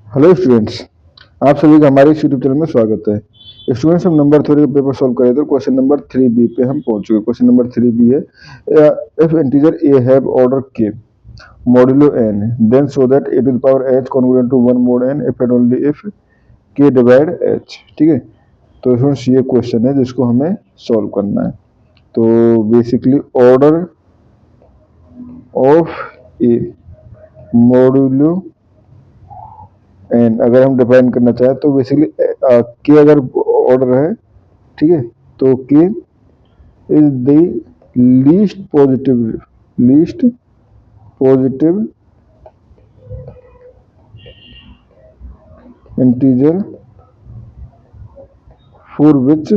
Hello students, आप सभी का हमारे इस यूट्यूब चैनल में स्वागत है। स्टूडेंट्स, हम नंबर थ्योरी का पेपर सॉल्व कर रहे थे। क्वेश्चन नंबर 3B पे हम पहुंच चुके। क्वेश्चन नंबर 3B है, if integer a have order k modulo n then show that a to the power h congruent to 1 mod n if and only if k divide h। ठीक है, तो students ये question है जिसको हमें solve करना है। तो basically order of A modulo N अगर हम डिफाइन करना चाहें तो बेसिकली के अगर ऑर्डर है, ठीक है, तो K is the least positive integer for which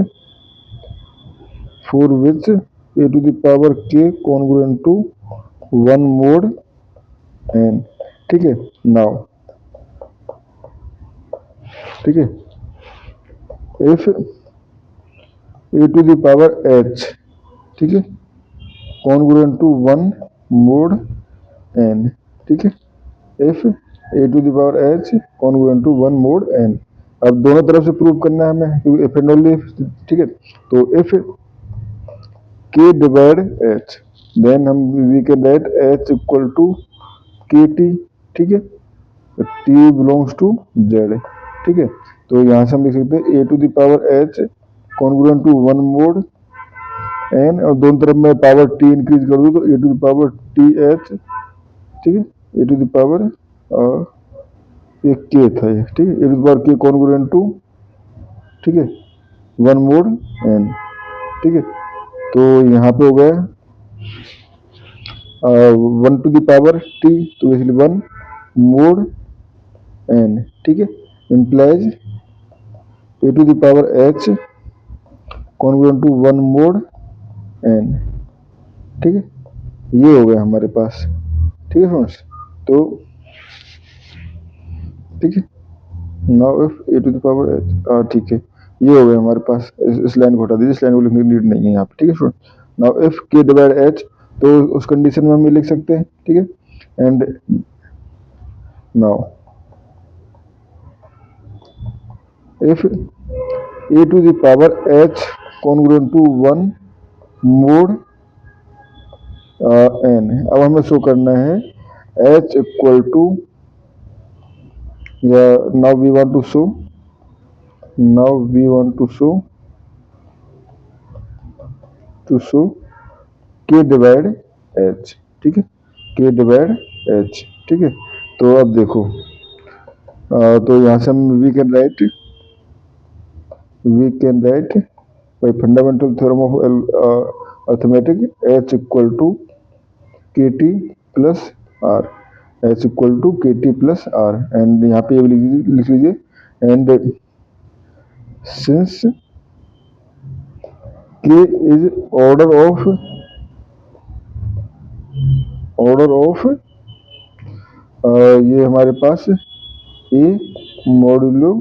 A to the power K congruent to 1 mod n। ठीक है, नाउ ठीक है, if A to the power h, ठीक है, कॉन्ग्रुएंट टू 1 mod n। ठीक है, if A to the power h congruent to 1 mod n। अब दोनों तरफ से प्रूव करना है हमें, क्योंकि इफ एंड ओनली, ठीक है। तो if k divide h then हम we can write h equal to के टी। ठीक है, t बिलोंग्स टू z। ठीक है, तो यहाँ से हम लिख सकते हैं a to the power h congruent to 1 mod n, और दोनों तरफ में पावर t इंक्रीज कर दूँ तो a to the power t h. ठीक है, ए टू द पावर ये के था ये। ठीक है, ए to the power K congruent to, ठीक है, 1 mod n। ठीक है, तो यहाँ पे हो गया 1 टू द पावर टी, तो बेसिकली 1 mod n। ठीक है, implies A to the power h congruent to 1 mod n। ठीक है, ये हो गया हमारे पास। ठीक है फ्रेंड्स, तो ठीक है, now if A to the power h, ठीक है, ये हो गया हमारे पास। इस लाइन को हटा दीजिए, इस लाइन को लिखने की नीड नहीं है यहाँ पे। ठीक है स्टूडेंट, नाउ इफ के डिवाइड h, तो उस कंडीशन में हम ये लिख सकते हैं। ठीक है, and now if A to the power h congruent to 1 mod n। अब हमें शो करना है h इक्वल टू, या now we want to show k divide h। ठीक है, k डिवाइड h। ठीक है, तो अब देखो, तो यहाँ से हम we can write by fundamental theorem of arithmetic h equal to के T plus r, h equal to के टी प्लस आर। एंड यहाँ पे ये लिख लीजिए, and since k is order of ये हमारे पास a modulo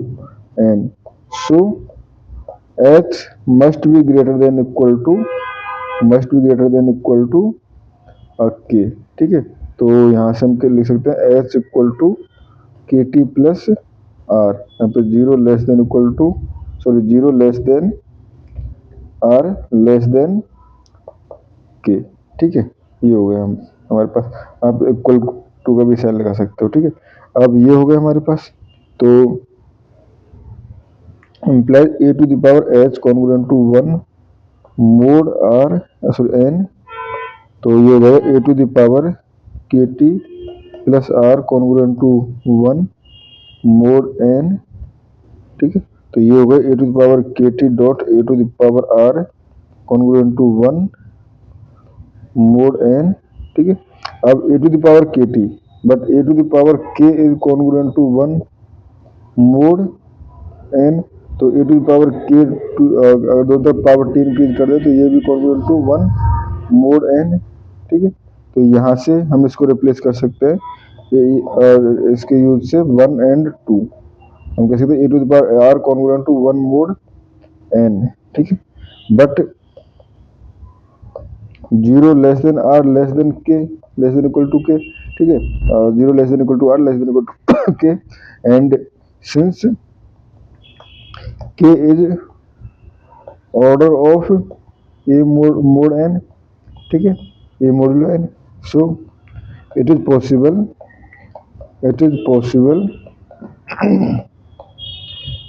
n, so h must be greater than equal to k। ठीक है, तो यहाँ से हम लिख सकते हैं h इक्वल टू के टी प्लस आर, यहाँ पे 0 less than are less than K. ठीक है, ये हो गया हमारे पास। आप इक्वल टू का भी साइन लगा सकते हो। ठीक है, अब ये हो गया हमारे पास, तो implies A to the power h congruent to 1 mod r n। तो ये हो गया A to the power K T plus R congruent to 1 mod n। ठीक है, तो ये हो गया A to the power K T dot A to the power are congruent to 1 mod n। ठीक है, अब A to the power K T, but A to the power के is congruent to 1 mod n। तो a to the power के अगर दो तरफ power T increase कर दे तो ये भी कॉन्ग्रुएंट टू 1 mod n। ठीक है, तो यहाँ से हम इसको रिप्लेस कर सकते हैं, ये इसके यूज से 1 and 2 हम कह सकते हैं a to the power are congruent to 1 mod n। ठीक है, but 0 less than are less than k less than equal to k. ठीक है, 0 less than equal to r less than equal to k, and since k is order of a mod n, ठीक है, a modulo n, so it is possible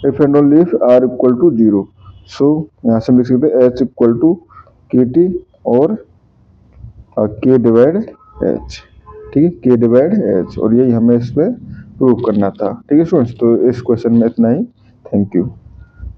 if and only if r equal to 0। So यहाँ से हम लिख सकते हैं H equal to के T और के डिवाइड एच, ठीक है, के डिवाइड एच, और यही हमें इस पर प्रूव करना था। ठीक है स्टूडेंट्स, तो इस क्वेश्चन में इतना ही। Thank you.